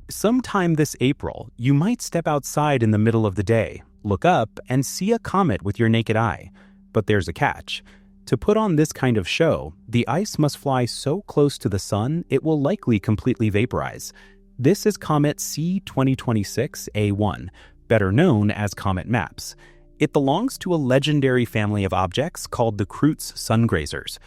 Sometime this April, you might step outside in the middle of the day, look up, and see a comet with your naked eye. But there's a catch. To put on this kind of show, the ice must fly so close to the sun it will likely completely vaporize. This is Comet C 2026 A1, better known as Comet MAPS. It belongs to a legendary family of objects called the Kreutz sungrazers.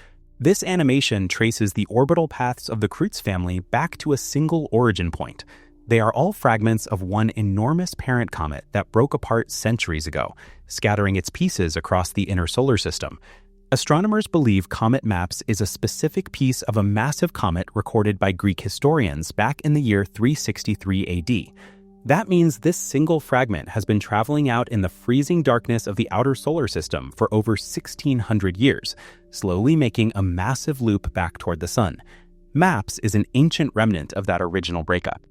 This animation traces the orbital paths of the Kreutz family back to a single origin point. They are all fragments of one enormous parent comet that broke apart centuries ago, scattering its pieces across the inner solar system. Astronomers believe Comet MAPS is a specific piece of a massive comet recorded by Greek historians back in the year 363 AD. That means this single fragment has been traveling out in the freezing darkness of the outer solar system for over 1,600 years, slowly making a massive loop back toward the sun. MAPS is an ancient remnant of that original breakup.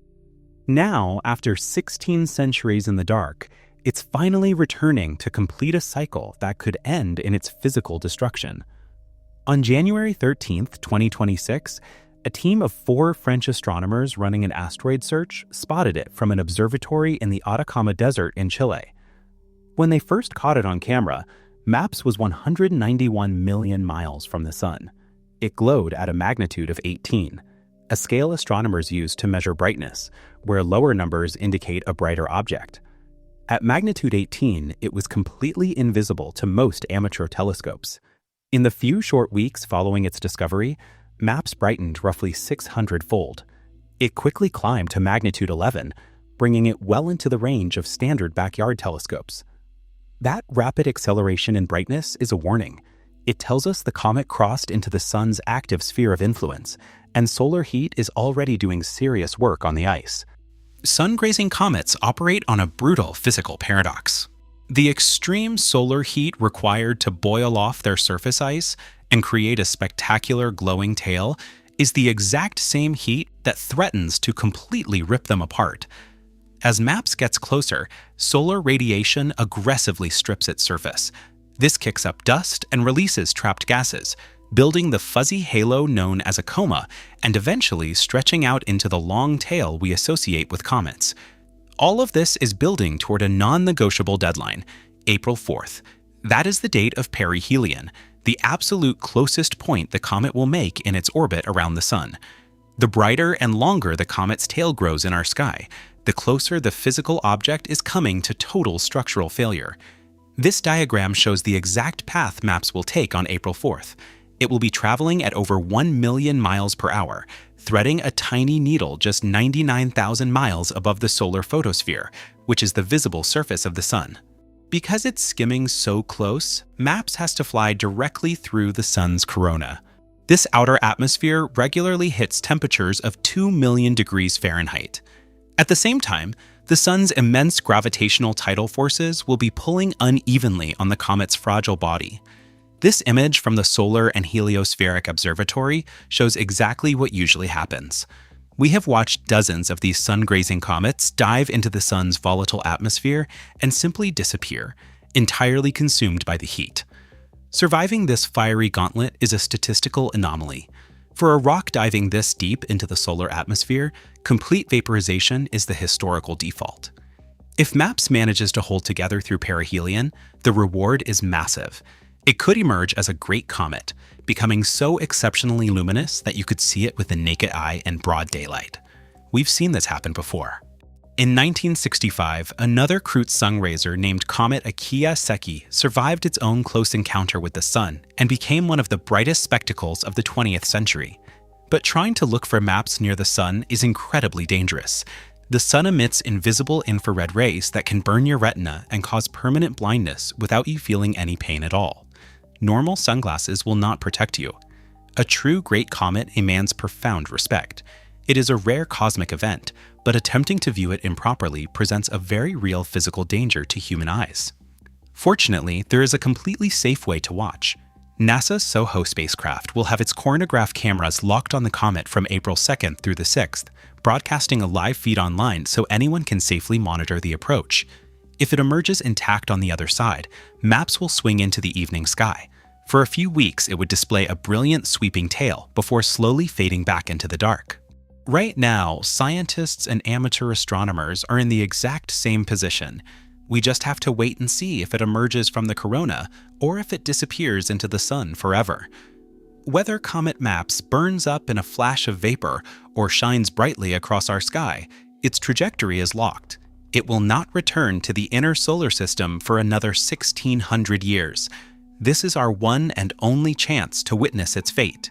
Now, after 16 centuries in the dark, it's finally returning to complete a cycle that could end in its physical destruction. On January 13, 2026, a team of 4 French astronomers running an asteroid search spotted it from an observatory in the Atacama Desert in Chile. When they first caught it on camera, MAPS was 191 million miles from the sun. It glowed at a magnitude of 18, a scale astronomers use to measure brightness, where lower numbers indicate a brighter object. At magnitude 18, it was completely invisible to most amateur telescopes. In the few short weeks following its discovery, MAPS brightened roughly 600-fold. It quickly climbed to magnitude 11, bringing it well into the range of standard backyard telescopes. That rapid acceleration in brightness is a warning. It tells us the comet crossed into the sun's active sphere of influence, and solar heat is already doing serious work on the ice. Sun-grazing comets operate on a brutal physical paradox. The extreme solar heat required to boil off their surface ice and create a spectacular glowing tail is the exact same heat that threatens to completely rip them apart. As MAPS gets closer, solar radiation aggressively strips its surface. This kicks up dust and releases trapped gases, building the fuzzy halo known as a coma and eventually stretching out into the long tail we associate with comets. All of this is building toward a non-negotiable deadline, April 4th. That is the date of perihelion, the absolute closest point the comet will make in its orbit around the sun. The brighter and longer the comet's tail grows in our sky, the closer the physical object is coming to total structural failure. This diagram shows the exact path MAPS will take on April 4th. It will be traveling at over 1 million miles per hour, threading a tiny needle just 99,000 miles above the solar photosphere, which is the visible surface of the sun. Because it's skimming so close, MAPS has to fly directly through the sun's corona. This outer atmosphere regularly hits temperatures of 2 million degrees Fahrenheit. At the same time, the sun's immense gravitational tidal forces will be pulling unevenly on the comet's fragile body. This image from the Solar and Heliospheric Observatory shows exactly what usually happens. We have watched dozens of these sun-grazing comets dive into the sun's volatile atmosphere and simply disappear, entirely consumed by the heat. Surviving this fiery gauntlet is a statistical anomaly. For a rock diving this deep into the solar atmosphere, complete vaporization is the historical default. If MAPS manages to hold together through perihelion, the reward is massive. It could emerge as a great comet, becoming so exceptionally luminous that you could see it with the naked eye in broad daylight. We've seen this happen before. In 1965, another Kreutz sungrazer named Comet C survived its own close encounter with the sun and became one of the brightest spectacles of the 20th century. But trying to look for MAPS near the sun is incredibly dangerous. The sun emits invisible infrared rays that can burn your retina and cause permanent blindness without you feeling any pain at all. Normal sunglasses will not protect you. A true great comet demands profound respect. It is a rare cosmic event, but attempting to view it improperly presents a very real physical danger to human eyes. Fortunately, there is a completely safe way to watch. NASA's SOHO spacecraft will have its coronagraph cameras locked on the comet from April 2nd through the 6th, broadcasting a live feed online so anyone can safely monitor the approach. If it emerges intact on the other side, MAPS will swing into the evening sky. For a few weeks, it would display a brilliant sweeping tail before slowly fading back into the dark. Right now, scientists and amateur astronomers are in the exact same position. We just have to wait and see if it emerges from the corona or if it disappears into the sun forever. Whether Comet MAPS burns up in a flash of vapor or shines brightly across our sky, its trajectory is locked. It will not return to the inner solar system for another 1,600 years. This is our one and only chance to witness its fate.